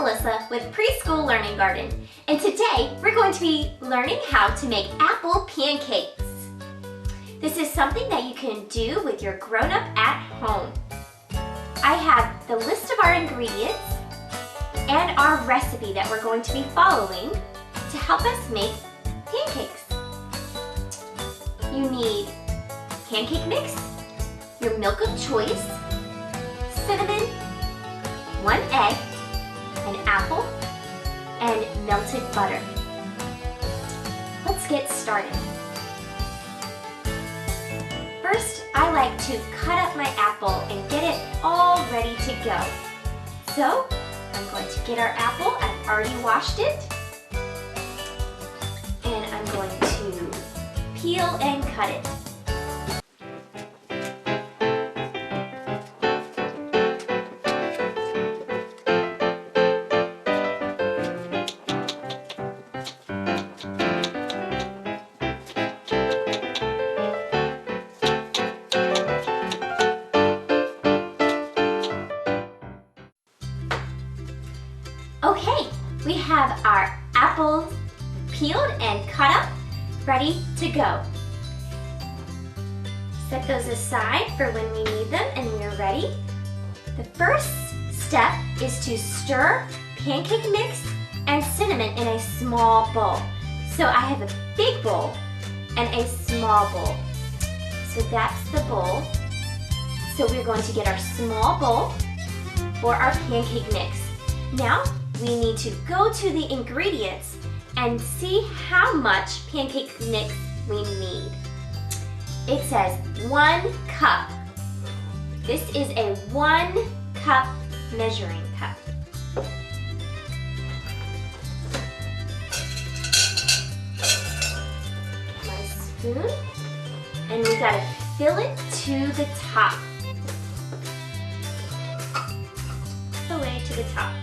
Melissa with Preschool Learning Garden, and today we're going to be learning how to make apple pancakes. This is something that you can do with your grown-up at home. I have the list of our ingredients and our recipe that we're going to be following to help us make pancakes. You need pancake mix, your milk of choice, cinnamon, 1 egg, an apple, and melted butter. Let's get started. First, I like to cut up my apple and get it all ready to go. So, I'm going to get our apple. I've already washed it. And I'm going to peel and cut it. Okay, we have our apples peeled and cut up, ready to go. Set those aside for when we need them and we're ready. The first step is to stir pancake mix and cinnamon in a small bowl. So I have a big bowl and a small bowl. So that's the bowl. So we're going to get our small bowl for our pancake mix. Now, we need to go to the ingredients and see how much pancake mix we need. It says 1 cup. This is a 1 cup measuring cup. My spoon, and we gotta fill it to the top. The way to the top.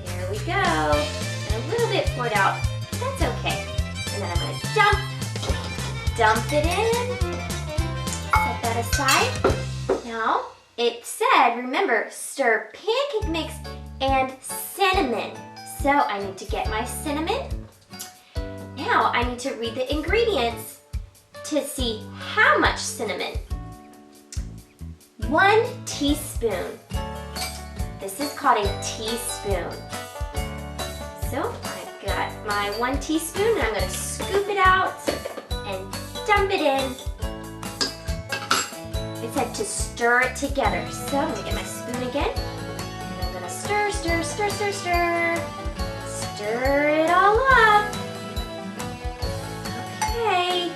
There we go. And a little bit poured out. That's okay. And then I'm going to dump it in. Set that aside. Now, it said, remember, stir pancake mix and cinnamon. So I need to get my cinnamon. Now I need to read the ingredients to see how much cinnamon. 1 teaspoon. This is called a teaspoon. So I've got my 1 teaspoon and I'm going to scoop it out and dump it in. It said to stir it together. So I'm going to get my spoon again and I'm going to stir, stir, stir, stir, stir. Stir it all up. Okay.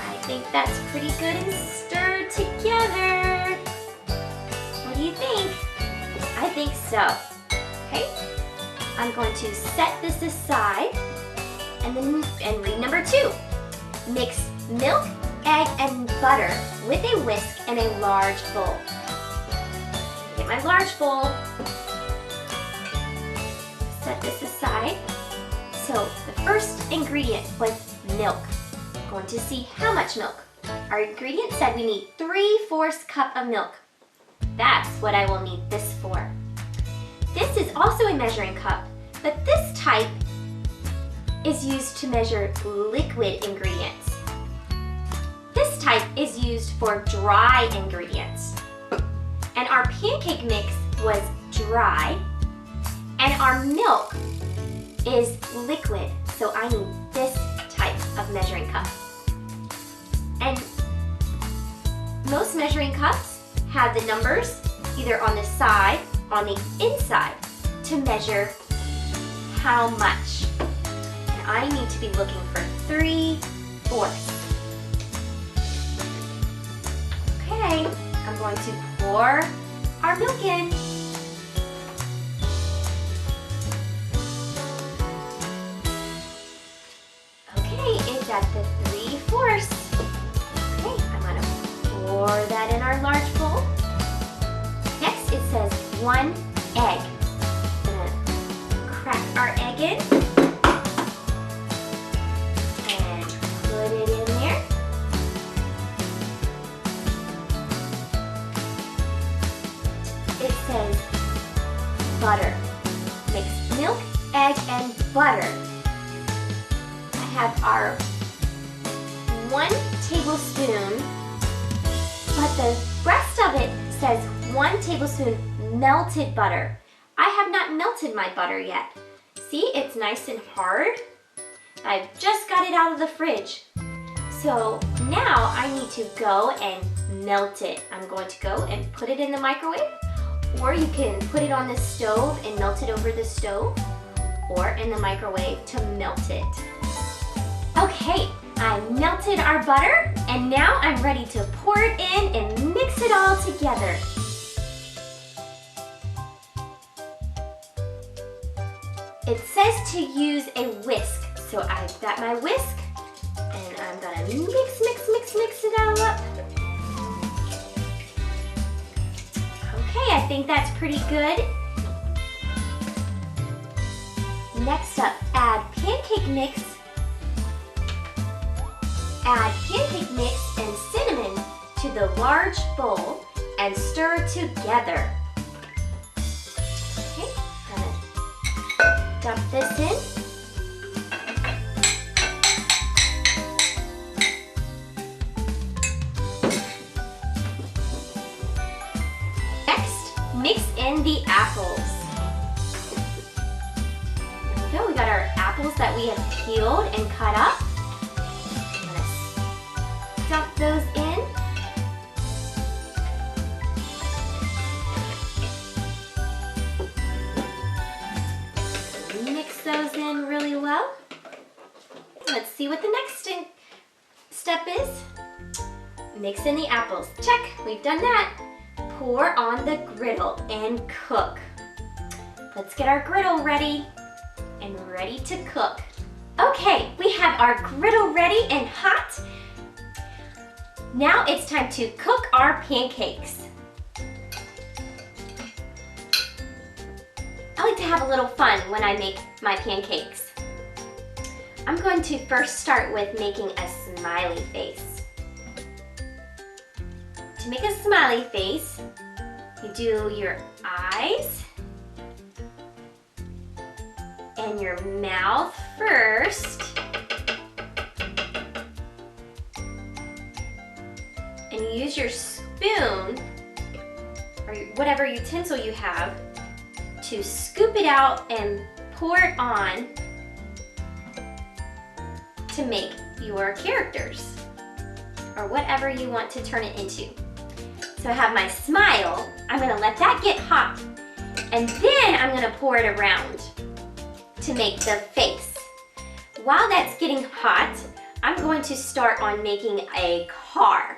I think that's pretty good and stirred together. What do you think? I think so. Okay. I'm going to set this aside and read number 2. Mix milk, egg, and butter with a whisk in a large bowl. Get my large bowl. Set this aside. So the first ingredient was milk. I'm going to see how much milk. Our ingredient said we need 3/4 cup of milk. That's what I will need this for. This is also a measuring cup, but this type is used to measure liquid ingredients. This type is used for dry ingredients. And our pancake mix was dry, and our milk is liquid, so I need this type of measuring cup. And most measuring cups have the numbers either on the side, on the inside, to measure how much. And I need to be looking for 3/4. Okay, I'm going to pour our milk in. Okay, it's at the 3/4. Okay, I'm going to pour that in our large bowl. Next, it says 1 egg. I'm going to crack our egg in and put it in there. It says butter. Mix milk, egg, and butter. I have our 1 tablespoon, but the rest of it says 1 tablespoon melted butter. I have not melted my butter yet. See, it's nice and hard. I've just got it out of the fridge. So now I need to go and melt it. I'm going to go and put it in the microwave, or you can put it on the stove and melt it over the stove, or in the microwave to melt it. Okay, I melted our butter, and now I'm ready to pour it in and mix it all together. It says to use a whisk, so I've got my whisk, and I'm gonna mix it all up. Okay, I think that's pretty good. Next up, add pancake mix. Add pancake mix and cinnamon to the large bowl and stir together. Okay, I'm gonna dump this in. Mix in the apples. There we go, we got our apples that we have peeled and cut up. I'm gonna dump those in. Mix those in really well. Let's see what the next step is. Mix in the apples. Check, we've done that. Pour on the griddle and cook. Let's get our griddle ready and ready to cook. Okay, we have our griddle ready and hot. Now it's time to cook our pancakes. I like to have a little fun when I make my pancakes. I'm going to first start with making a smiley face. To make a smiley face, you do your eyes and your mouth first. And you use your spoon or whatever utensil you have to scoop it out and pour it on to make your characters or whatever you want to turn it into. So I have my smile. I'm gonna let that get hot. And then I'm gonna pour it around to make the face. While that's getting hot, I'm going to start on making a car.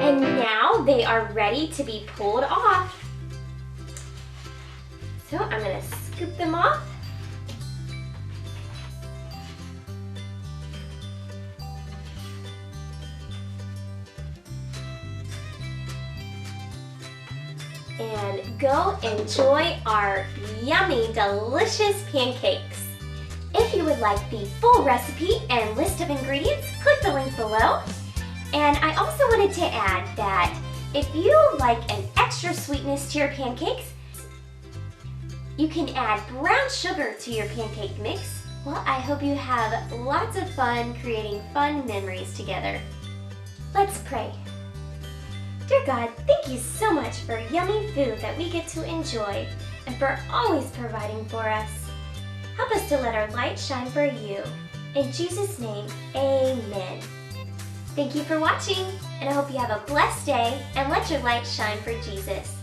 And now they are ready to be pulled off. So I'm going to scoop them off. And go enjoy our yummy, delicious pancakes. If you would like the full recipe and list of ingredients, click the link below. And I also wanted to add that if you like an extra sweetness to your pancakes, you can add brown sugar to your pancake mix. Well, I hope you have lots of fun creating fun memories together. Let's pray. Dear God, thank you so much for yummy food that we get to enjoy and for always providing for us. Help us to let our light shine for you. In Jesus' name, amen. Thank you for watching, and I hope you have a blessed day and let your light shine for Jesus.